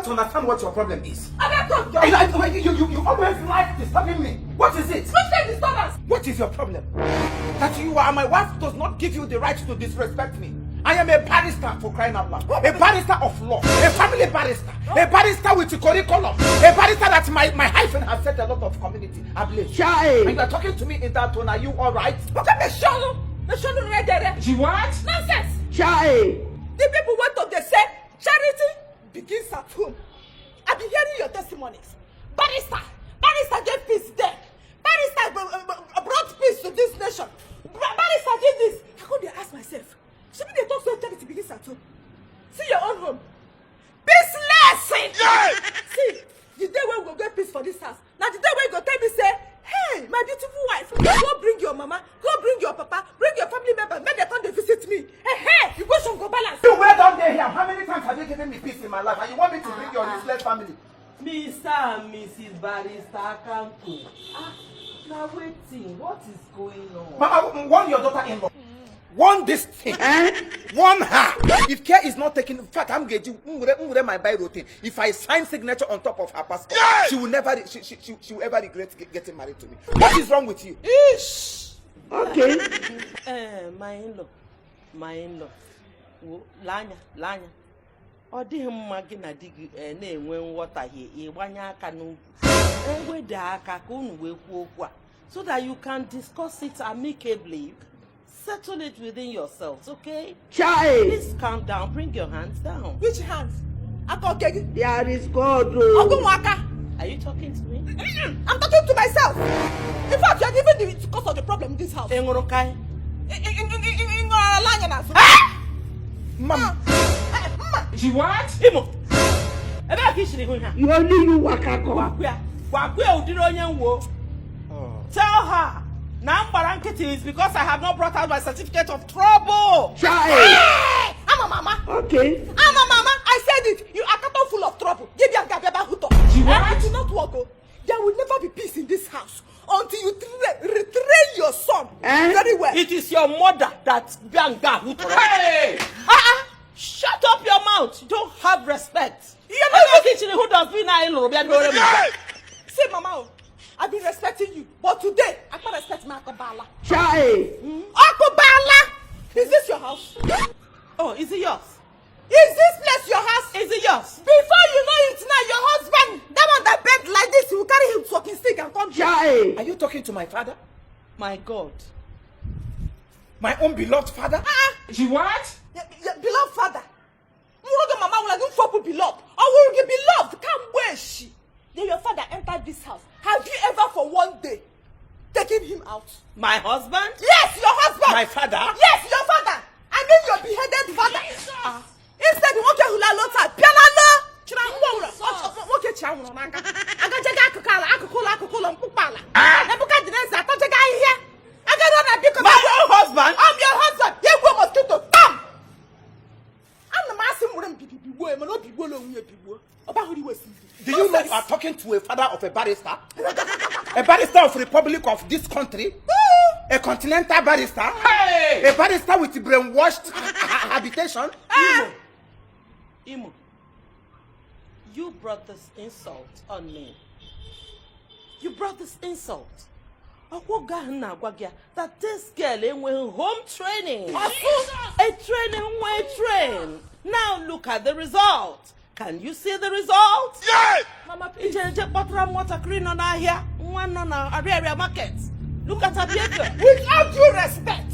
to understand what your problem is. I don't talk. You always like disturbing me. What is it? Which disturbance? What is your problem? That you are my wife does not give you the right to disrespect me. I am a barrister, for crying out loud. A barrister of law. A family barrister. A barrister with a curriculum. A barrister that my hyphen has set a lot of community ablaze. And you are talking to me in that tone. Are you alright? What am I showing? Right there. She what? Nonsense. Chai. The people went up, they say, charity begins at home. I've been hearing your testimonies. Barrister gave peace there. Barrister brought peace to this nation. Barrister did this. How could they ask myself? Shouldn't they talk so charity begins at home? See your own home. Peaceless! Yeah! See, the day when we go get peace for this house. Now the day when you go tell me, say, hey, my beautiful wife, go bring your mama, go bring your papa, bring your family members, make them come to visit me. Hey, you go some go balance. You were down there here. How many times have you given me peace in my life? And you want me to bring your useless family? Mr. and Mrs. Barrister Kanto. Now waiting, what is going on? Mama, warn your daughter-in-law. Warn this thing. Warn her. If care is not taken, in fact, I'm getting my Bible thing. If I sign signature on top of her passport, she will never ever regret getting married to me. What is wrong with you? Ish. Okay. My in-law. Lanya. Ọ dịghị mma gị na di gị na-enwe nghọtahie ịgbanye aka n'ugwu. Ewede aka ka unu wee kwuo okwu a so that you can discuss it amicably. Settle it within yourselves, okay? Chai. Please calm down. Bring your hands down. Which hands? There is God. Are you talking to me? I'm talking to myself. In fact, you're giving the cause of the problem in this house. Engurukai. Mama. She what? Imo. You only you wakako. Tell her. Now Barankiti is because I have not brought out my certificate of trouble. Chai. I'm a mama. Okay. I'm a mama. I said it. You are cattle full of trouble. Give me a gabeba huto. It will not work. There will never be peace in this house until you retrain your son very well. It is your mother that ganga huto. Hey! Shut up your mouth. You don't have respect. You're not teaching who does be now. See, mama, I've been respecting you, but today I can't respect my Akobala. Chai. Akobala! Is this your house? Oh, is it yours? Is this place your house? Is it yours? Before you know it now, your husband, that one that bent like this, you will carry him walking stick and come. Chai. Are you talking to my father? My God. My own beloved father? She what? Your beloved father. Mama will do for beloved. Or will you beloved? Come where she? Then your father entered this house. Have you ever for one day taken him out? My husband? Yes, your husband. My father? Yes, your father. I mean your beheaded father. Instead you want to hula lota piano. Chira ngwura. Okay, chawu manga. Aga jega akukala mpupala. Ebuka dinesa to jega here. Aga na biko. My own husband? I'm your husband. You go mosquito. Come. I'm the master muram bibiwo, e no bibiwo lo nwe bibiwo. Oba huri wesi. Do you know you are talking to a father of a barrister? A barrister of the Republic of this country? A continental barrister? Hey! A barrister with brainwashed habitation? Imo, you brought this insult on me. You brought this insult. That this girl went home training. A train. Now look at the result. Can you see the result? Yes! Mama, please. Water green on our here. One on our area market. Look at her behavior. With all due respect,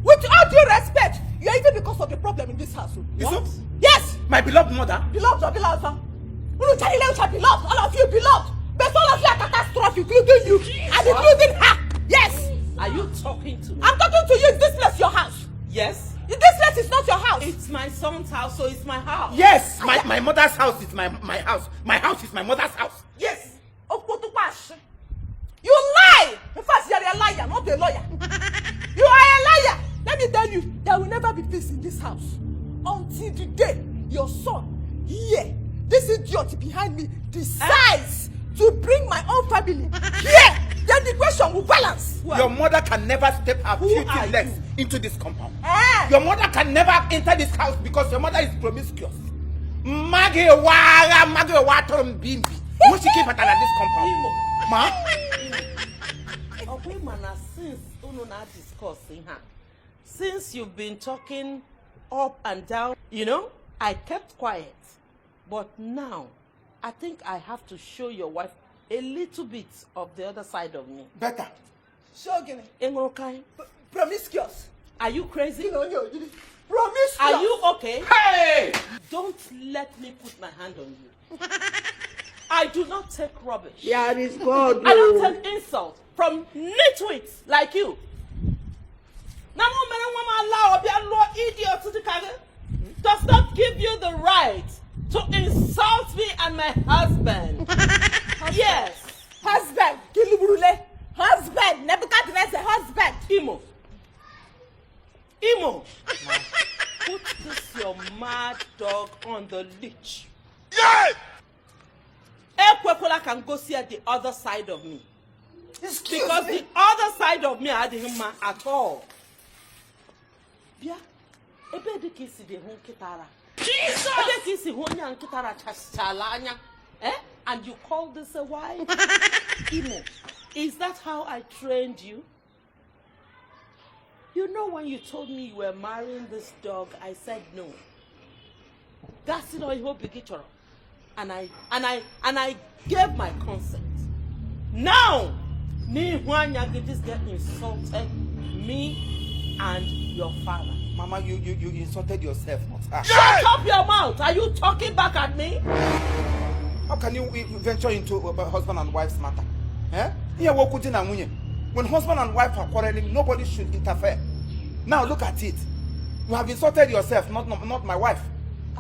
with all due respect, you are even because of the problem in this house. What? Yes! My beloved mother? Beloved or beloved? Beloved, all of you beloved. But all of you are catastrophic, including you. And including her. Yes! Are you talking to me? I'm talking to you. Is this place your house? Yes. This place is not your house. It's my son's house, so it's my house. Yes! My mother's house is my house. My house is my mother's house. Yes. You lie! In fact, you are a liar, not a lawyer. You are a liar! Let me tell you, there will never be peace in this house until the day your son, here, this idiot behind me, decides to bring my own family here. Then the question will balance. Your mother can never step her filthy legs into this compound. Eh? Your mother can never enter this house because your mother is promiscuous. Maggie Water Bimbi. Who she keep at this compound? Ma? Okay, man, since you not discussing her, since you've been talking up and down, you know, I kept quiet. But now, I think I have to show your wife a little bit of the other side of me. Better. Shogini. Okay. Promiscuous. Are you crazy? Promiscuous. Are you okay? Hey! Don't let me put my hand on you. I do not take rubbish. There is God. I don't take insult from nitwits like you. Now, no idiot does not give you the right to insult me and my husband. Yes. Husband. Kiliburule. Husband. Nebuchadnezzar. Husband. Imo. Put this your mad dog on the leash. Yes! Ekwekwala can go see at the other side of me. Because the other side of me I didn't man at all. Yeah. Ebe de kisi de hon kitara. Jesus! Ebe kisi hon yan kitara chastalanya. And you call this a wife? Imo, is that how I trained you? You know when you told me you were marrying this dog, I said no. That's it, I hope you get your. And I gave my consent. Now, this get insulted me and your father. Mama, you insulted yourself, not her. Shut up your mouth! Are you talking back at me? How can you venture into husband and wife's matter? When husband and wife are quarreling, nobody should interfere. Now look at it. You have insulted yourself, not my wife.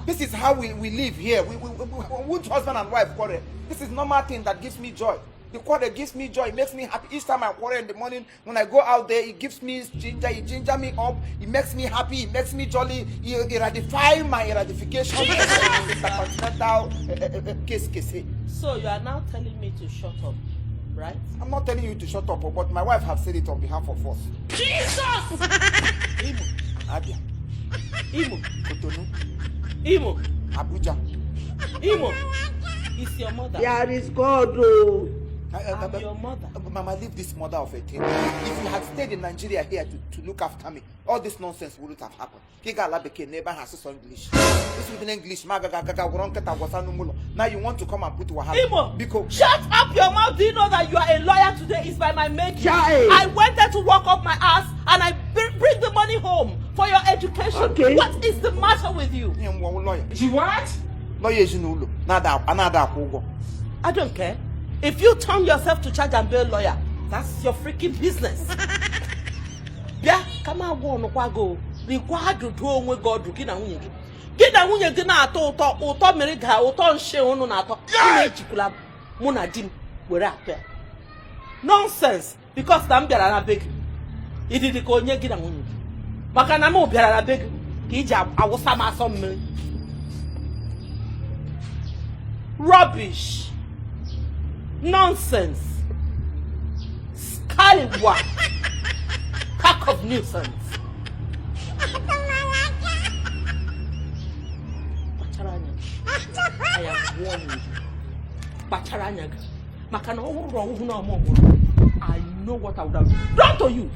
This is how we live here. Which husband and wife quarrel? This is normal thing that gives me joy. The quarrel gives me joy. It makes me happy. Each time I quarrel in the morning, when I go out there, it gives me ginger. It ginger me up. It makes me happy. It makes me jolly. It eradicates my eradication. Case. So you are now telling me to shut up, right? I'm not telling you to shut up, but my wife has said it on behalf of us. Jesus! Imo. Abia. Imo. Cotonou. Imo. Abuja. Imo. It's your mother. There is God. Oh. I'm your mother. Mama, leave this mother of a thing. If you had stayed in Nigeria here to look after me, all this nonsense wouldn't have happened. Kigala became neighbor has some English. This is in English. Now you want to come and put Wahala. Imo, because shut up your mouth. Do you know that you are a lawyer today? Is by my making. I went there to walk up my ass and I bring the money home for your education. Okay. What is the matter with you? She what? Lawyer Jinulo. Another. I don't care. If you turn yourself to charge and bail lawyer, that's your freaking business. Yeah, come on, go on, go. Required to do onwe God to get a wing. Get a wing again at all, or Tom America, or Tom Sheon on a top. Munadim, we're up there. Nonsense, because I'm better big. It did the Konya get a wing. Macanamo better big. Hijab, I was some rubbish. Nonsense. Scallywag. Pack of nuisance. I am warning you. Bacharanyaga. I know what I would have done to you.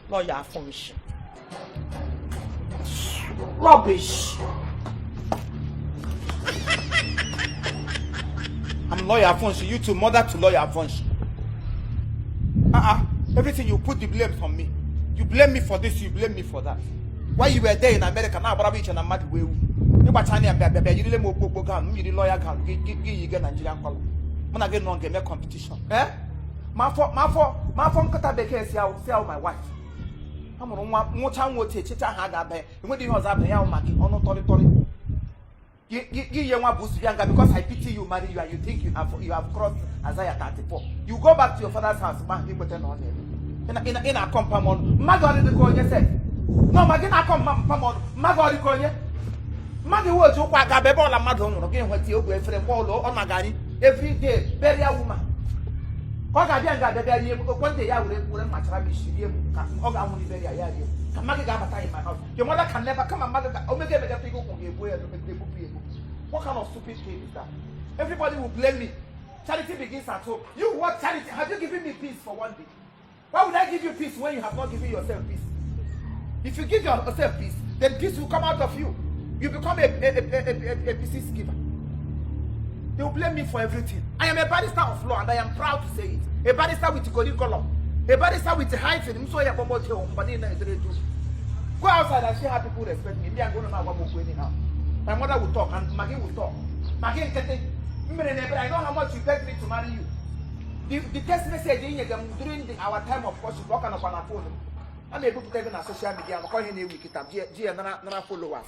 Lawyer function. Rubbish. I'm lawyer Afonso, you too, mother to lawyer Afonso. Everything you put the blame on me. You blame me for this, you blame me for that. Why you were there in America now, but I'm mad with you. You didn't you lawyer gun, you get Nigerian color. When I get on game competition. My phone cut the sell my wife. I'm on more time will take it. I had there. When do you have a on you want boost younger because I pity you marry you and you think you have crossed Isaiah 34. You go back to your father's house, man, he put on there. In a compound, Magari the Konya said. No, Magina compound, Magari Konya. Maggie was you quite a bebola madon again what you go for a polo on Magari every day, bury a woman. What I didn't got the very one day I would much rubbish. Can Maggie Gabata in my house? Your mother can never come and mother Omega make a people from a boy and what kind of stupid thing is that? Everybody will blame me. Charity begins at home. You what charity? Have you given me peace for one day? Why would I give you peace when you have not given yourself peace? If you give yourself peace, then peace will come out of you. You become a peace giver. They will blame me for everything. I am a barrister of law and I am proud to say it. A barrister with curriculum. A barrister with a hyphen. Go outside and see how people respect me. Me, I'm going to know what I'm going now. My mother will talk and Maggie will talk. Maggie, I know how much you begged me to marry you. The text message during our time of course, working on our phone. I'm able to take on social media. I'm calling you with it. Followers.